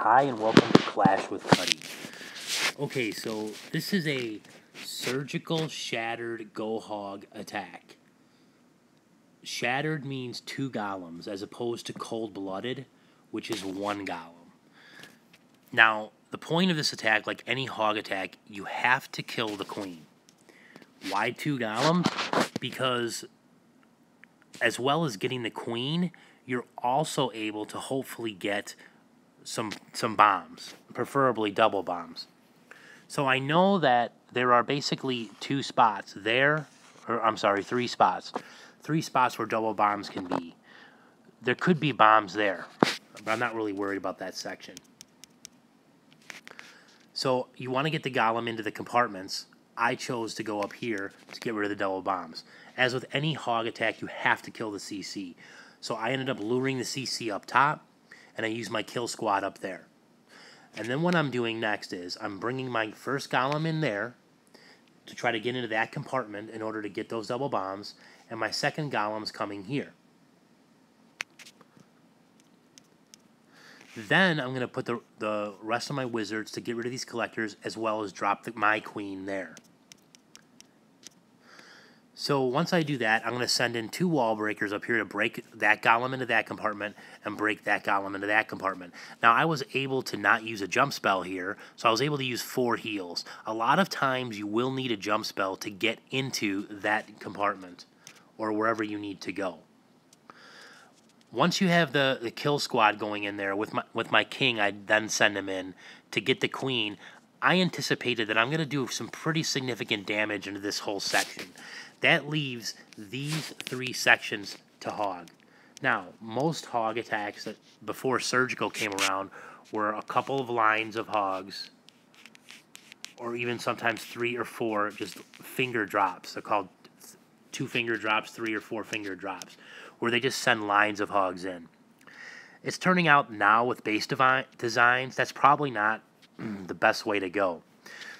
Hi and welcome to Clash with Cuddy. Okay, so this is a surgical shattered GOHOG attack. Shattered means 2 golems as opposed to cold-blooded, which is 1 golem. Now, the point of this attack, like any hog attack, you have to kill the queen. Why 2 golems? Because as well as getting the queen, you're also able to hopefully get some bombs, preferably double bombs. So I know that there are basically 2 spots there, or I'm sorry, 3 spots. 3 spots where double bombs can be. There could be bombs there, but I'm not really worried about that section. So you want to get the golem into the compartments. I chose to go up here to get rid of the double bombs. As with any hog attack, you have to kill the CC. So I ended up luring the CC up top, and I used my kill squad up there. And then what I'm doing next is I'm bringing my first golem in there to try to get into that compartment in order to get those double bombs, and my second golem's coming here. Then I'm going to put the rest of my wizards to get rid of these collectors, as well as drop my queen there. So once I do that, I'm going to send in 2 wall breakers up here to break that golem into that compartment and break that golem into that compartment. Now, I was able to not use a jump spell here, so I was able to use 4 heals. A lot of times you will need a jump spell to get into that compartment or wherever you need to go. Once you have the kill squad going in there with my king, I then send him in to get the queen. I anticipated that I'm going to do some pretty significant damage into this whole section. That leaves these 3 sections to hog. Now, most hog attacks that before surgical came around were a couple of lines of hogs, or even sometimes 3 or 4 just finger drops. They're called 2 finger drops, 3 or 4 finger drops, where they just send lines of hogs in. It's turning out now with base designs, that's probably not the best way to go.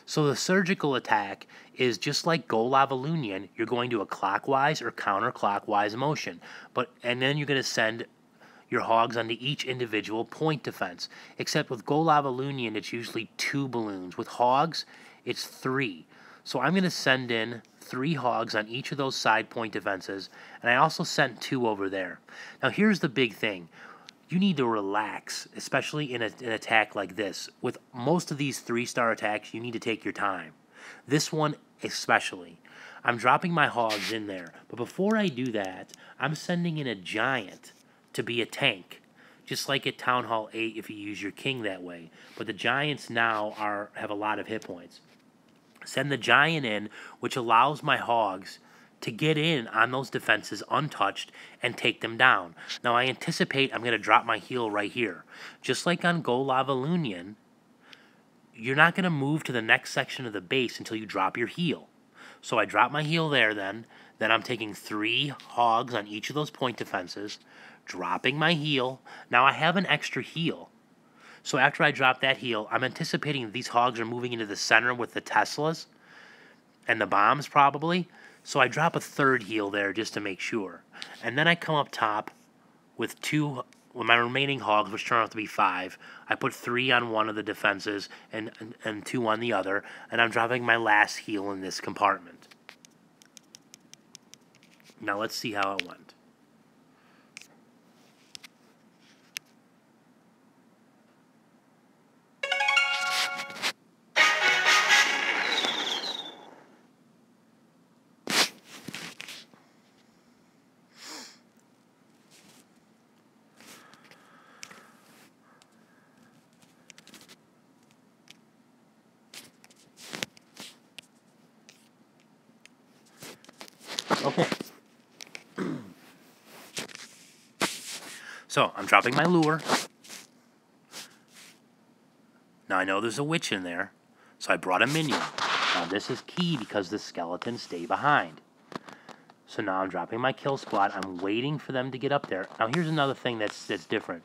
So the surgical attack is just like Go Lavalunian. You're going to a clockwise or counterclockwise motion, and then you're going to send your hogs onto each individual point defense. Except with Go Lavalunian, it's usually 2 balloons. With hogs, it's 3. So I'm going to send in 3 hogs on each of those side point defenses, and I also sent 2 over there. Now here's the big thing. You need to relax, especially in an attack like this. With most of these 3-star attacks, you need to take your time. This one especially. I'm dropping my hogs in there, but before I do that, I'm sending in a giant to be a tank, just like at Town Hall 8 if you use your king that way. But the giants now have a lot of hit points. Send the giant in, which allows my hogs to get in on those defenses untouched and take them down. Now I anticipate I'm going to drop my heal right here. Just like on Go Lavalunian, you're not going to move to the next section of the base until you drop your heal. So I drop my heal there then I'm taking 3 hogs on each of those point defenses, dropping my heal. Now I have an extra heal. So after I drop that heal, I'm anticipating these hogs are moving into the center with the Teslas and the bombs probably. So I drop a 3rd heal there just to make sure. And then I come up top with my remaining hogs, which turn out to be 5. I put 3 on one of the defenses and 2 on the other. And I'm dropping my last heal in this compartment. Now let's see how it went. Okay. So, I'm dropping my lure. Now, I know there's a witch in there, so I brought a minion. Now, this is key because the skeletons stay behind. So now I'm dropping my kill squad. I'm waiting for them to get up there. Now, here's another thing that's different.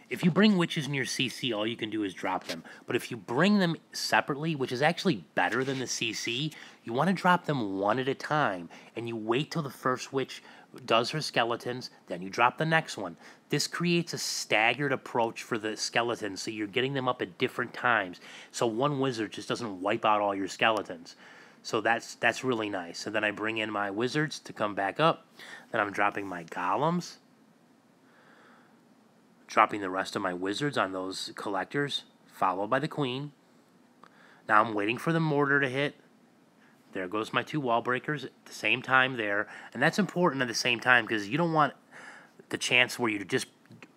If you bring witches in your CC, all you can do is drop them. But if you bring them separately, which is actually better than the CC, you want to drop them one at a time. And you wait till the first witch does her skeletons, then you drop the next one. This creates a staggered approach for the skeletons, so you're getting them up at different times. So one wizard just doesn't wipe out all your skeletons. So that's really nice. And then I bring in my wizards to come back up. Then I'm dropping my golems. Dropping the rest of my wizards on those collectors, followed by the queen. Now I'm waiting for the mortar to hit. There goes my 2 wall breakers at the same time there. And that's important at the same time because you don't want the chance where you just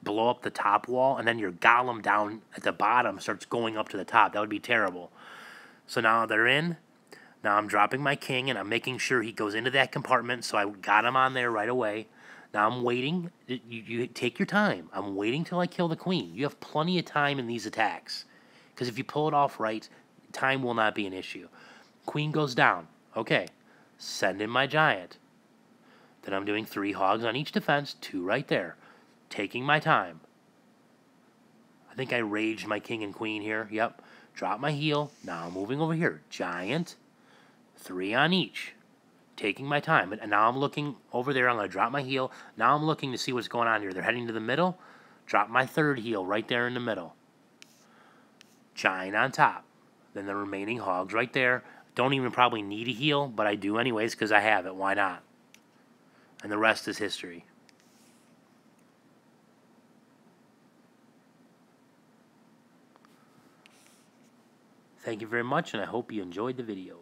blow up the top wall and then your golem down at the bottom starts going up to the top. That would be terrible. So now they're in. Now I'm dropping my king and I'm making sure he goes into that compartment, so I got him on there right away. Now I'm waiting. You take your time. I'm waiting till I kill the queen. You have plenty of time in these attacks. Because if you pull it off right, time will not be an issue. Queen goes down. Okay. Send in my giant. Then I'm doing 3 hogs on each defense. 2 right there. Taking my time. I think I raged my king and queen here. Yep. Drop my heal. Now I'm moving over here. Giant. 3 on each. Taking my time. And now I'm looking over there. I'm going to drop my heal. Now I'm looking to see what's going on here. They're heading to the middle. Drop my 3rd heal right there in the middle. Giant on top. Then the remaining hogs right there. Don't even probably need a heal, but I do anyways because I have it. Why not? And the rest is history. Thank you very much, and I hope you enjoyed the video.